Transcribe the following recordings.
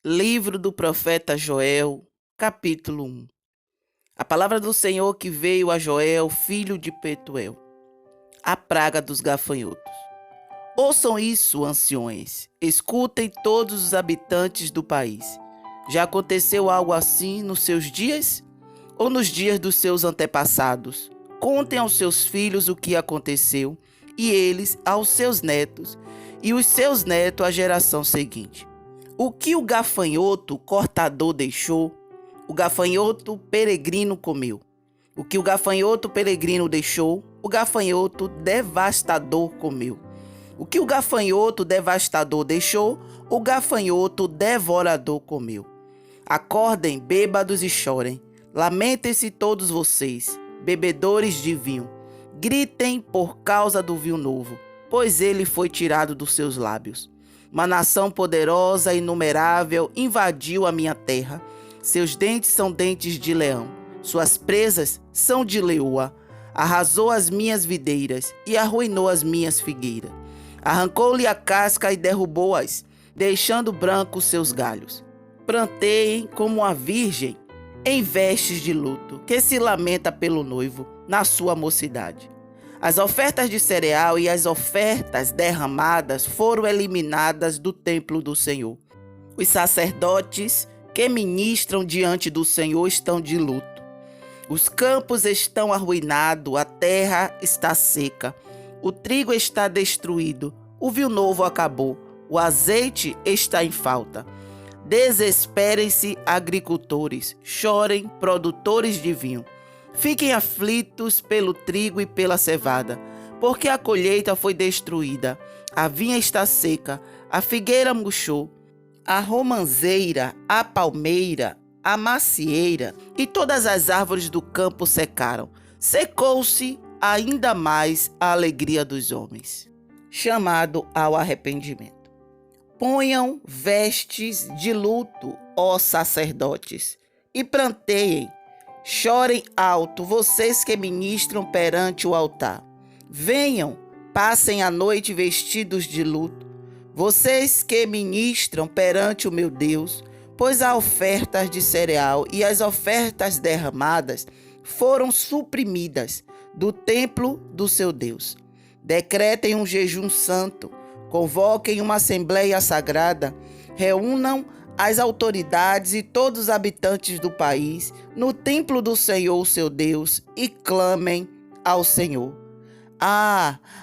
Livro do profeta Joel, capítulo 1. A palavra do Senhor que veio a Joel, filho de Petuel. A praga dos gafanhotos. Ouçam isso, anciões. Escutem todos os habitantes do país. Já aconteceu algo assim nos seus dias? Ou nos dias dos seus antepassados? Contem aos seus filhos o que aconteceu, e eles aos seus netos, e os seus netos à geração seguinte. O que o gafanhoto cortador deixou, o gafanhoto peregrino comeu. O que o gafanhoto peregrino deixou, o gafanhoto devastador comeu. O que o gafanhoto devastador deixou, o gafanhoto devorador comeu. Acordem, bêbados, e chorem. Lamentem-se todos vocês, bebedores de vinho. Gritem por causa do vinho novo, pois ele foi tirado dos seus lábios. Uma nação poderosa e inumerável invadiu a minha terra. Seus dentes são dentes de leão, suas presas são de leoa. Arrasou as minhas videiras e arruinou as minhas figueiras. Arrancou-lhe a casca e derrubou-as, deixando brancos seus galhos. Planteiem como a virgem em vestes de luto, que se lamenta pelo noivo na sua mocidade. As ofertas de cereal e as ofertas derramadas foram eliminadas do templo do Senhor. Os sacerdotes que ministram diante do Senhor estão de luto. Os campos estão arruinados, a terra está seca, o trigo está destruído, o vinho novo acabou, o azeite está em falta. Desesperem-se, agricultores, chorem, produtores de vinho. Fiquem aflitos pelo trigo e pela cevada, porque a colheita foi destruída, a vinha está seca, a figueira murchou, a romanceira, a palmeira, a macieira e todas as árvores do campo secaram. Secou-se ainda mais a alegria dos homens. Chamado ao arrependimento. Ponham vestes de luto, ó sacerdotes, e planteiem. Chorem alto, vocês que ministram perante o altar. Venham, passem a noite vestidos de luto, vocês que ministram perante o meu Deus, pois as ofertas de cereal e as ofertas derramadas foram suprimidas do templo do seu Deus. Decretem um jejum santo, convoquem uma assembleia sagrada, reúnam as autoridades e todos os habitantes do país no templo do Senhor, seu Deus, e clamem ao Senhor.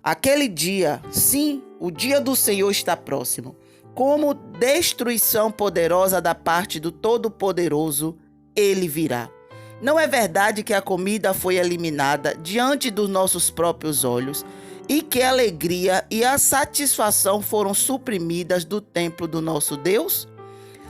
Aquele dia, sim, o dia do Senhor está próximo. Como destruição poderosa da parte do Todo-Poderoso, ele virá. Não é verdade que a comida foi eliminada diante dos nossos próprios olhos e que a alegria e a satisfação foram suprimidas do templo do nosso Deus?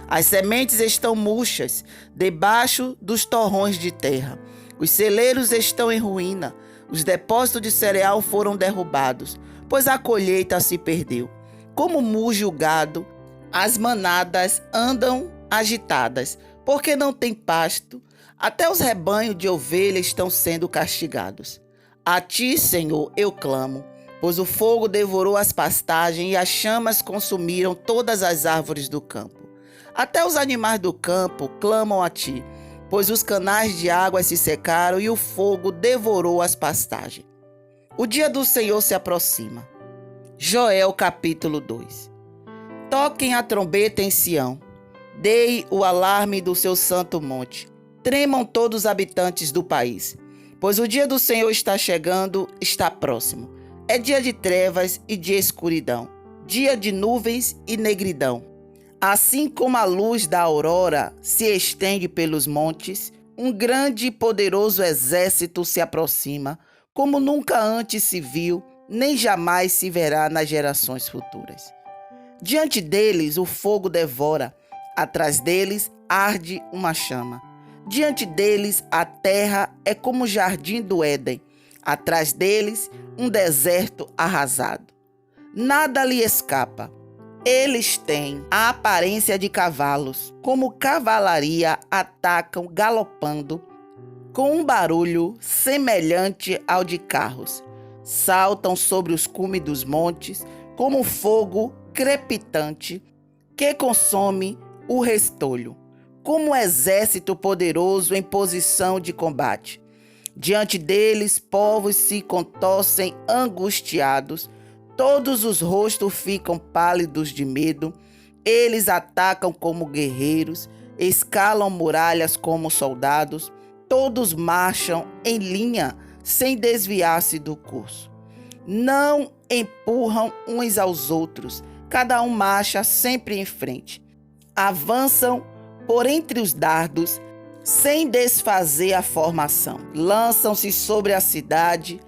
As sementes estão murchas debaixo dos torrões de terra. Os celeiros estão em ruína. Os depósitos de cereal foram derrubados, pois a colheita se perdeu. Como muge o gado, as manadas andam agitadas, porque não tem pasto. Até os rebanhos de ovelhas estão sendo castigados. A ti, Senhor, eu clamo, pois o fogo devorou as pastagens e as chamas consumiram todas as árvores do campo. Até os animais do campo clamam a ti, pois os canais de água se secaram e o fogo devorou as pastagens. O dia do Senhor se aproxima. Joel capítulo 2. Toquem a trombeta em Sião, deem o alarme do seu santo monte. Tremam todos os habitantes do país, pois o dia do Senhor está chegando, está próximo. É dia de trevas e de escuridão, dia de nuvens e negridão. Assim como a luz da aurora se estende pelos montes, um grande e poderoso exército se aproxima, como nunca antes se viu, nem jamais se verá nas gerações futuras. Diante deles o fogo devora, atrás deles arde uma chama. Diante deles a terra é como o jardim do Éden, atrás deles um deserto arrasado. Nada lhe escapa. Eles têm a aparência de cavalos, como cavalaria atacam galopando, com um barulho semelhante ao de carros. Saltam sobre os cumes dos montes, como fogo crepitante, que consome o restolho, como um exército poderoso em posição de combate. Diante deles, povos se contorcem angustiados, todos os rostos ficam pálidos de medo. Eles atacam como guerreiros, escalam muralhas como soldados, todos marcham em linha sem desviar-se do curso. Não empurram uns aos outros, cada um marcha sempre em frente. Avançam por entre os dardos, sem desfazer a formação. Lançam-se sobre a cidade,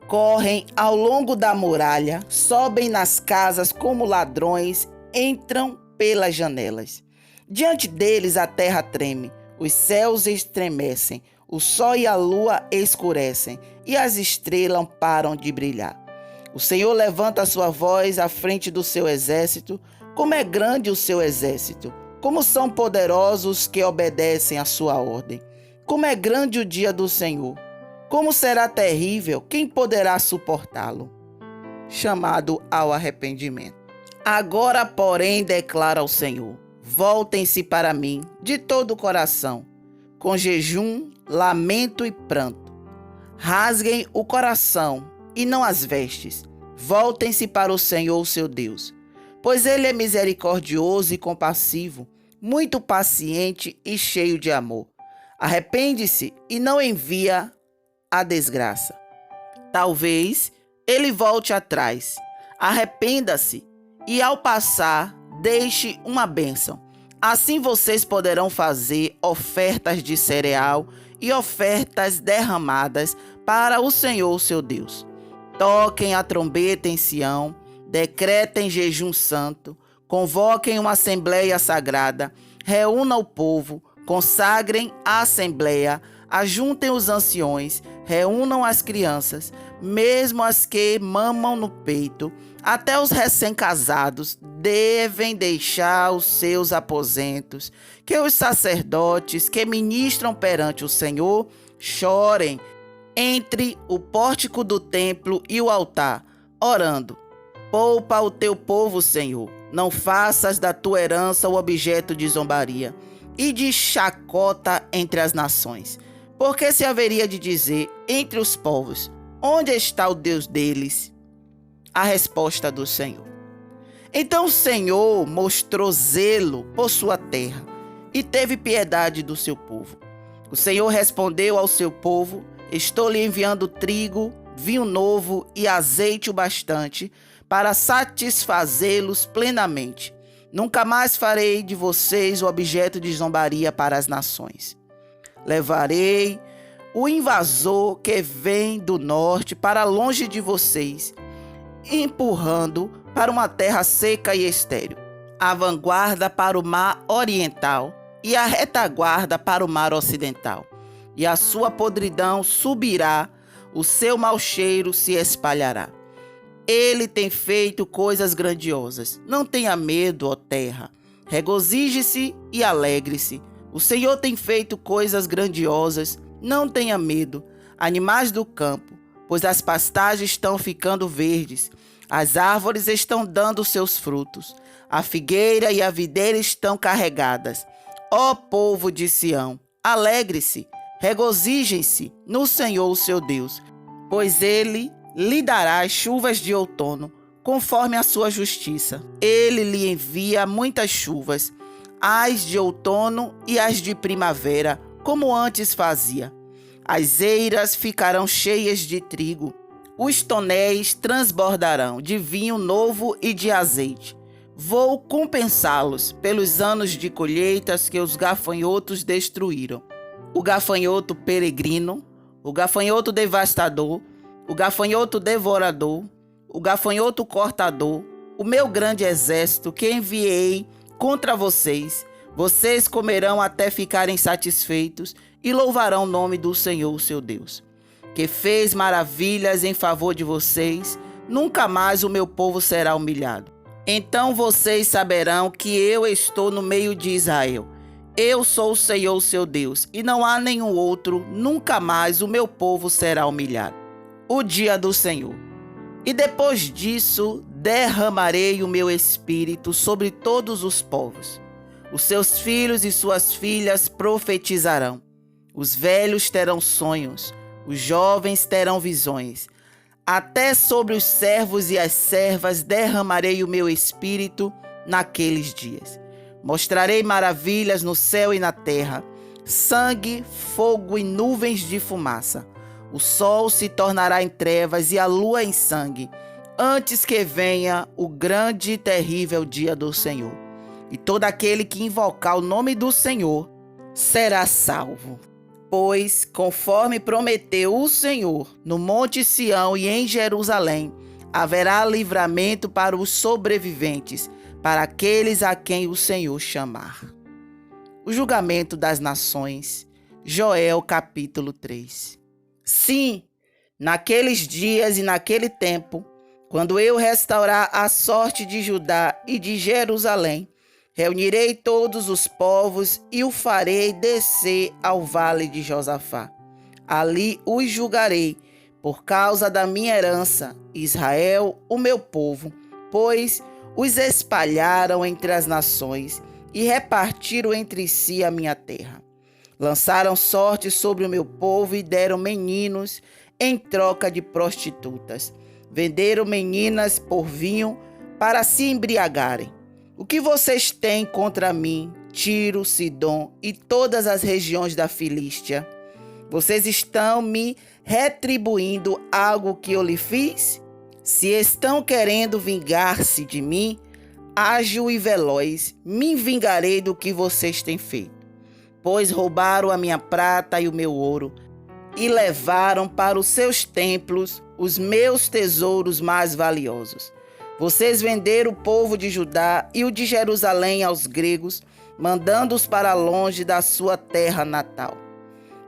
correm ao longo da muralha, sobem nas casas como ladrões, entram pelas janelas. Diante deles a terra treme, os céus estremecem, o sol e a lua escurecem, e as estrelas param de brilhar. O Senhor levanta a sua voz à frente do seu exército. Como é grande o seu exército! Como são poderosos que obedecem à sua ordem! Como é grande o dia do Senhor! Como será terrível, quem poderá suportá-lo? Chamado ao arrependimento. Agora, porém, declara o Senhor: voltem-se para mim de todo o coração, com jejum, lamento e pranto. Rasguem o coração e não as vestes. Voltem-se para o Senhor, seu Deus, pois ele é misericordioso e compassivo, muito paciente e cheio de amor. Arrepende-se e não envia a desgraça. Talvez ele volte atrás. Arrependa-se e, ao passar, deixe uma bênção. Assim vocês poderão fazer ofertas de cereal e ofertas derramadas para o Senhor, seu Deus. Toquem a trombeta em Sião, decretem jejum santo, convoquem uma assembleia sagrada, reúnam o povo, consagrem a assembleia, ajuntem os anciões, reúnam as crianças, mesmo as que mamam no peito. Até os recém-casados devem deixar os seus aposentos, que os sacerdotes que ministram perante o Senhor chorem entre o pórtico do templo e o altar, orando: poupa o teu povo, Senhor, não faças da tua herança o objeto de zombaria e de chacota entre as nações. Porque se haveria de dizer entre os povos: onde está o Deus deles? A resposta do Senhor. Então o Senhor mostrou zelo por sua terra e teve piedade do seu povo. O Senhor respondeu ao seu povo: estou lhe enviando trigo, vinho novo e azeite o bastante para satisfazê-los plenamente. Nunca mais farei de vocês o objeto de zombaria para as nações. Levarei o invasor que vem do norte para longe de vocês, empurrando para uma terra seca e estéril, a vanguarda para o mar oriental e a retaguarda para o mar ocidental. E a sua podridão subirá, o seu mau cheiro se espalhará. Ele tem feito coisas grandiosas. Não tenha medo, ó terra. Regozije-se e alegre-se. O Senhor tem feito coisas grandiosas. Não tenha medo, animais do campo, pois as pastagens estão ficando verdes. As árvores estão dando seus frutos. A figueira e a videira estão carregadas. Ó povo de Sião, alegre-se, regozijem-se no Senhor, seu Deus, pois ele lhe dará as chuvas de outono, conforme a sua justiça. Ele lhe envia muitas chuvas, as de outono e as de primavera, como antes fazia. As eiras ficarão cheias de trigo, os tonéis transbordarão de vinho novo e de azeite. Vou compensá-los pelos anos de colheitas que os gafanhotos destruíram. O gafanhoto peregrino, o gafanhoto devastador, o gafanhoto devorador, o gafanhoto cortador, o meu grande exército que enviei contra vocês. Vocês comerão até ficarem satisfeitos e louvarão o nome do Senhor, seu Deus, que fez maravilhas em favor de vocês. Nunca mais o meu povo será humilhado. Então vocês saberão que eu estou no meio de Israel. Eu sou o Senhor, seu Deus, e não há nenhum outro. Nunca mais o meu povo será humilhado. O dia do Senhor. E depois disso derramarei o meu espírito sobre todos os povos. Os seus filhos e suas filhas profetizarão. Os velhos terão sonhos, os jovens terão visões. Até sobre os servos e as servas derramarei o meu espírito naqueles dias. Mostrarei maravilhas no céu e na terra, sangue, fogo e nuvens de fumaça. O sol se tornará em trevas e a lua em sangue, antes que venha o grande e terrível dia do Senhor. E todo aquele que invocar o nome do Senhor será salvo. Pois, conforme prometeu o Senhor, no Monte Sião e em Jerusalém, haverá livramento para os sobreviventes, para aqueles a quem o Senhor chamar. O julgamento das nações, Joel capítulo 3. Sim, naqueles dias e naquele tempo, quando eu restaurar a sorte de Judá e de Jerusalém, reunirei todos os povos e o farei descer ao vale de Josafá. Ali os julgarei, por causa da minha herança, Israel, o meu povo, pois os espalharam entre as nações e repartiram entre si a minha terra. Lançaram sorte sobre o meu povo e deram meninos em troca de prostitutas. Venderam meninas por vinho para se embriagarem. O que vocês têm contra mim, Tiro, Sidom e todas as regiões da Filístia? Vocês estão me retribuindo algo que eu lhe fiz? Se estão querendo vingar-se de mim, ágil e veloz, me vingarei do que vocês têm feito. Pois roubaram a minha prata e o meu ouro, e levaram para os seus templos os meus tesouros mais valiosos. Vocês venderam o povo de Judá e o de Jerusalém aos gregos, mandando-os para longe da sua terra natal.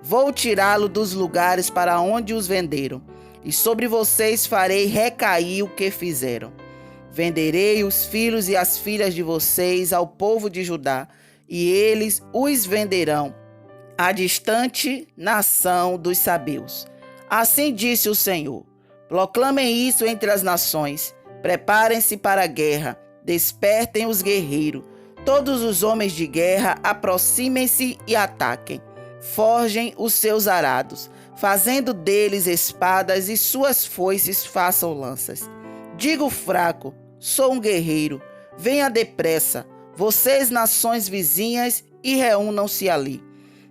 Vou tirá-lo dos lugares para onde os venderam, e sobre vocês farei recair o que fizeram. Venderei os filhos e as filhas de vocês ao povo de Judá, e eles os venderão à distante nação dos sabeus. Assim disse o Senhor: proclamem isso entre as nações. Preparem-se para a guerra, despertem os guerreiros. Todos os homens de guerra aproximem-se e ataquem. Forjem os seus arados, fazendo deles espadas e suas foices façam lanças. Diga o fraco: sou um guerreiro. Venha depressa, vocês nações vizinhas, e reúnam-se ali.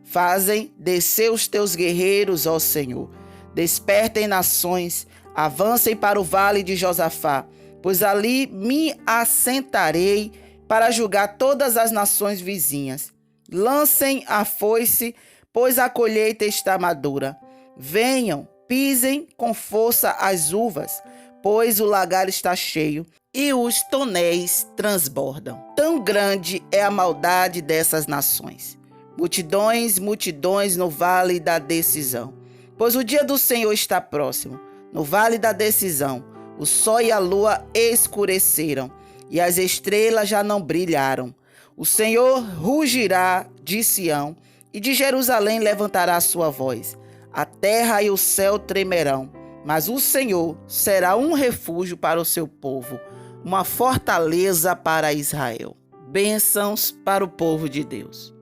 Fazem descer os teus guerreiros, ó Senhor. Despertem nações, avancem para o vale de Josafá, pois ali me assentarei para julgar todas as nações vizinhas. Lancem a foice, pois a colheita está madura. Venham, pisem com força as uvas, pois o lagar está cheio e os tonéis transbordam. Tão grande é a maldade dessas nações. Multidões, multidões no vale da decisão. Pois o dia do Senhor está próximo. No vale da decisão, o sol e a lua escureceram, e as estrelas já não brilharam. O Senhor rugirá de Sião, e de Jerusalém levantará a sua voz. A terra e o céu tremerão, mas o Senhor será um refúgio para o seu povo, uma fortaleza para Israel. Bênçãos para o povo de Deus.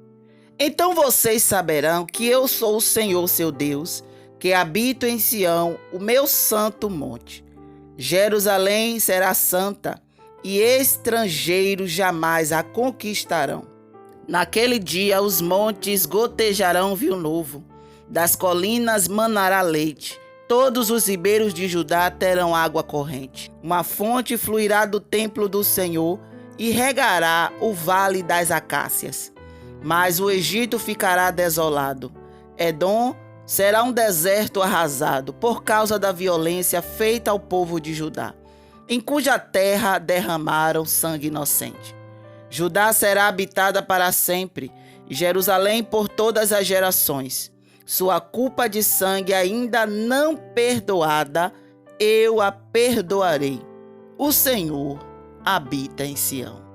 Então vocês saberão que eu sou o Senhor, seu Deus, que habito em Sião, o meu santo monte. Jerusalém será santa, e estrangeiros jamais a conquistarão. Naquele dia os montes gotejarão vinho novo, das colinas manará leite. Todos os ribeiros de Judá terão água corrente. Uma fonte fluirá do templo do Senhor e regará o vale das acácias. Mas o Egito ficará desolado. Edom será um deserto arrasado por causa da violência feita ao povo de Judá, em cuja terra derramaram sangue inocente. Judá será habitada para sempre, e Jerusalém por todas as gerações. Sua culpa de sangue ainda não perdoada, eu a perdoarei. O Senhor habita em Sião.